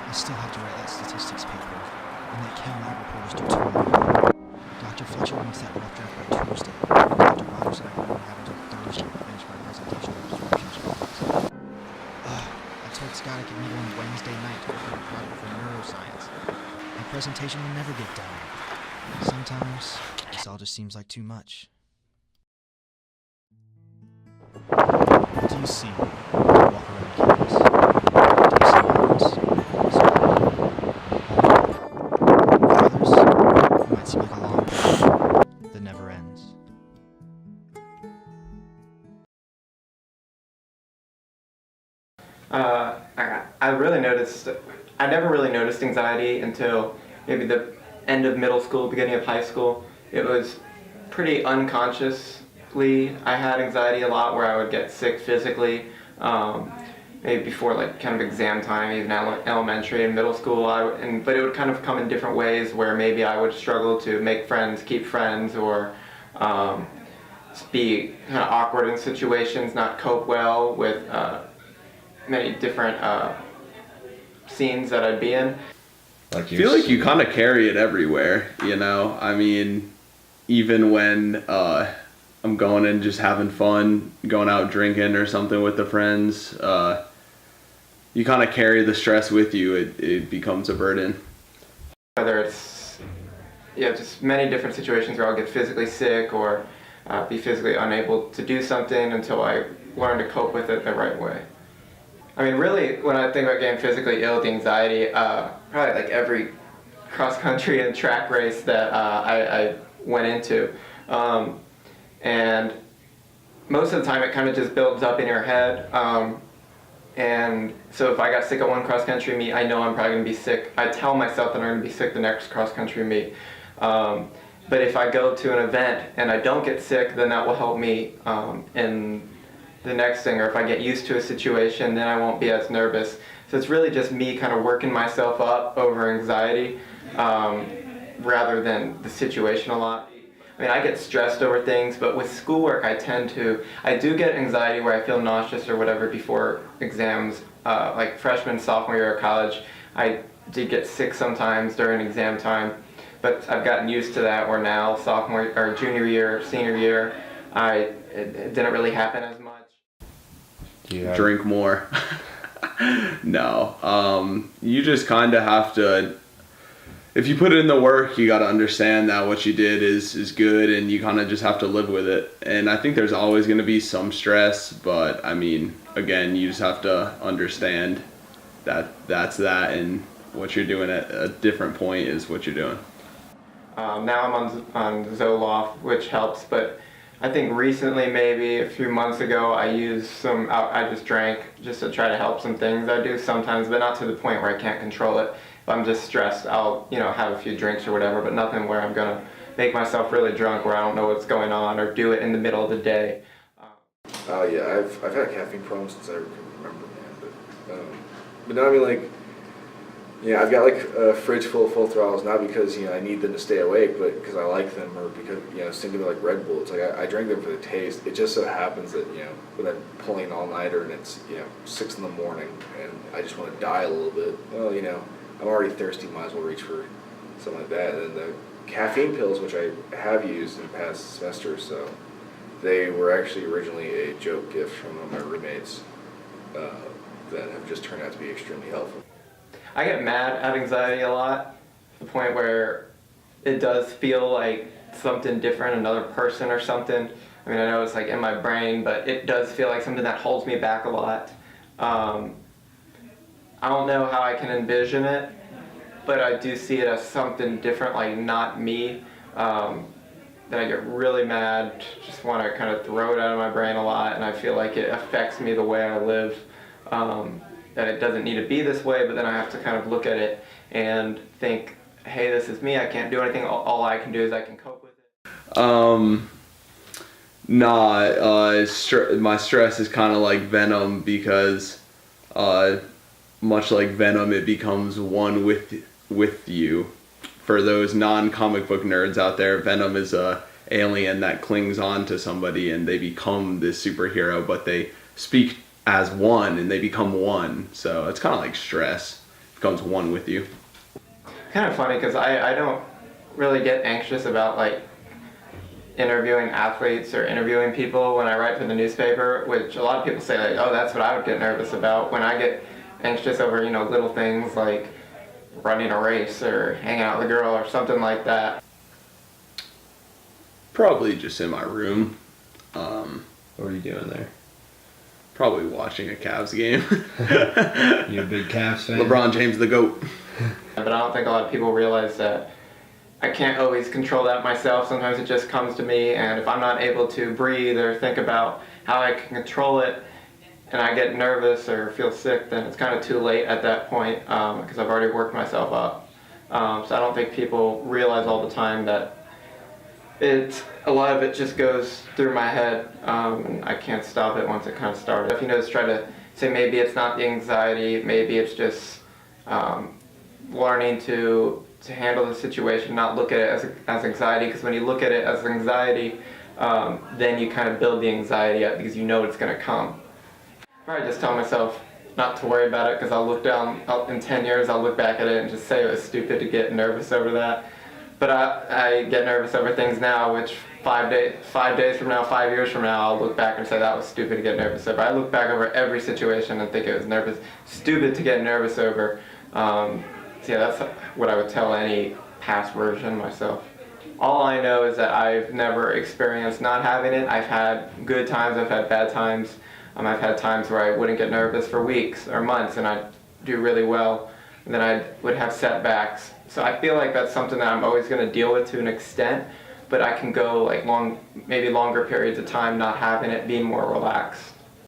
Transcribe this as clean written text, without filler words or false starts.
I still have to write that statistics paper, and that Chem Lab report is due tomorrow. Dr. Fletcher wants that rough draft by Tuesday, and Dr. Rogers and I only have until Thursday to finish my presentation of absorption results. I told Scott I could meet him Wednesday night to work on a project for neuroscience. My presentation will never get done. Sometimes, this all just seems like too much. What do you see when you walk around campus? Do you see mountains? For others, it might seem like a long path that never ends. I never really noticed anxiety until maybe the end of middle school, beginning of high school. It was pretty unconsciously. I had anxiety a lot where I would get sick physically, maybe before like kind of exam time, even elementary and middle school. But it would kind of come in different ways where maybe I would struggle to make friends, keep friends, or be kind of awkward in situations, not cope well with many different scenes that I'd be in. I feel like you kind of carry it everywhere, you know? I mean, even when I'm going and just having fun, going out drinking or something with the friends, you kind of carry the stress with you. It becomes a burden. Whether it's just many different situations where I'll get physically sick or be physically unable to do something until I learn to cope with it the right way. I mean, really, when I think about getting physically ill, the anxiety, probably like every cross-country and track race that I went into. And most of the time it kind of just builds up in your head. And so if I got sick at one cross-country meet, I know I'm probably going to be sick. I tell myself that I'm going to be sick the next cross-country meet. But if I go to an event and I don't get sick, then that will help me in the next thing, or if I get used to a situation, then I won't be as nervous. So it's really just me kind of working myself up over anxiety rather than the situation a lot. I mean, I get stressed over things, but with schoolwork I do get anxiety where I feel nauseous or whatever before exams. Like freshman, sophomore year of college, I did get sick sometimes during exam time, but I've gotten used to that, where now sophomore or junior year, senior year, it didn't really happen as much. Yeah. Drink more. No. You just kind of have to, if you put in the work, you got to understand that what you did is good, and you kind of just have to live with it. And I think there's always going to be some stress, but I mean, again, you just have to understand that that's that, and what you're doing at a different point is what you're doing. Now I'm on Zoloft, which helps, but I think recently, maybe a few months ago, I just drank just to try to help some things I do sometimes, but not to the point where I can't control it. If I'm just stressed, I'll have a few drinks or whatever, but nothing where I'm going to make myself really drunk where I don't know what's going on, or do it in the middle of the day. Yeah, I've had caffeine problems since I can remember, man. But no, I mean, like, yeah, I've got like a fridge full of Full Throttles, not because I need them to stay awake, but because I like them, or because same thing with like Red Bull. It's like I drink them for the taste. It just so happens that when I'm pulling all nighter and it's 6 in the morning and I just want to die a little bit. Well, I'm already thirsty. Might as well reach for something like that. And the caffeine pills, which I have used in past semesters, so they were actually originally a joke gift from one of my roommates that have just turned out to be extremely helpful. I get mad at anxiety a lot, to the point where it does feel like something different, another person or something. I mean, I know it's like in my brain, but it does feel like something that holds me back a lot. I don't know how I can envision it, but I do see it as something different, like not me. Then I get really mad, just want to kind of throw it out of my brain a lot, and I feel like it affects me the way I live. That it doesn't need to be this way, but then I have to kind of look at it and think, hey, this is me, I can't do anything, all I can do is I can cope with it. My stress is kind of like Venom, because much like Venom, it becomes one with you. For those non-comic book nerds out there, Venom is a alien that clings on to somebody and they become this superhero, but they speak as one and they become one. So it's kind of like stress. becomes one with you. Kind of funny because I don't really get anxious about like interviewing athletes or interviewing people when I write for the newspaper, which a lot of people say like, oh, that's what I would get nervous about. When I get anxious over, you know, little things like running a race or hanging out with a girl or something like that. Probably just in my room. What are you doing there? Probably watching a Cavs game. You a big Cavs fan? LeBron James the GOAT. But I don't think a lot of people realize that I can't always control that myself. Sometimes it just comes to me, and if I'm not able to breathe or think about how I can control it, and I get nervous or feel sick, then it's kind of too late at that point because I've already worked myself up. So I don't think people realize all the time that a lot of it just goes through my head, and I can't stop it once it kind of started. If you know, just try to say maybe it's not the anxiety, maybe it's just learning to handle the situation, not look at it as anxiety, because when you look at it as anxiety, then you kind of build the anxiety up because you know it's going to come. I just tell myself not to worry about it because I'll look down in 10 years, I'll look back at it and just say it was stupid to get nervous over that. But I get nervous over things now, which 5 days from now, 5 years from now, I'll look back and say that was stupid to get nervous over. I look back over every situation and think it was stupid to get nervous over. So yeah, that's what I would tell any past version myself. All I know is that I've never experienced not having it. I've had good times, I've had bad times. I've had times where I wouldn't get nervous for weeks or months and I'd do really well, and then I would have setbacks. So I feel like that's something that I'm always going to deal with to an extent, but I can go like maybe longer periods of time not having it, being more relaxed.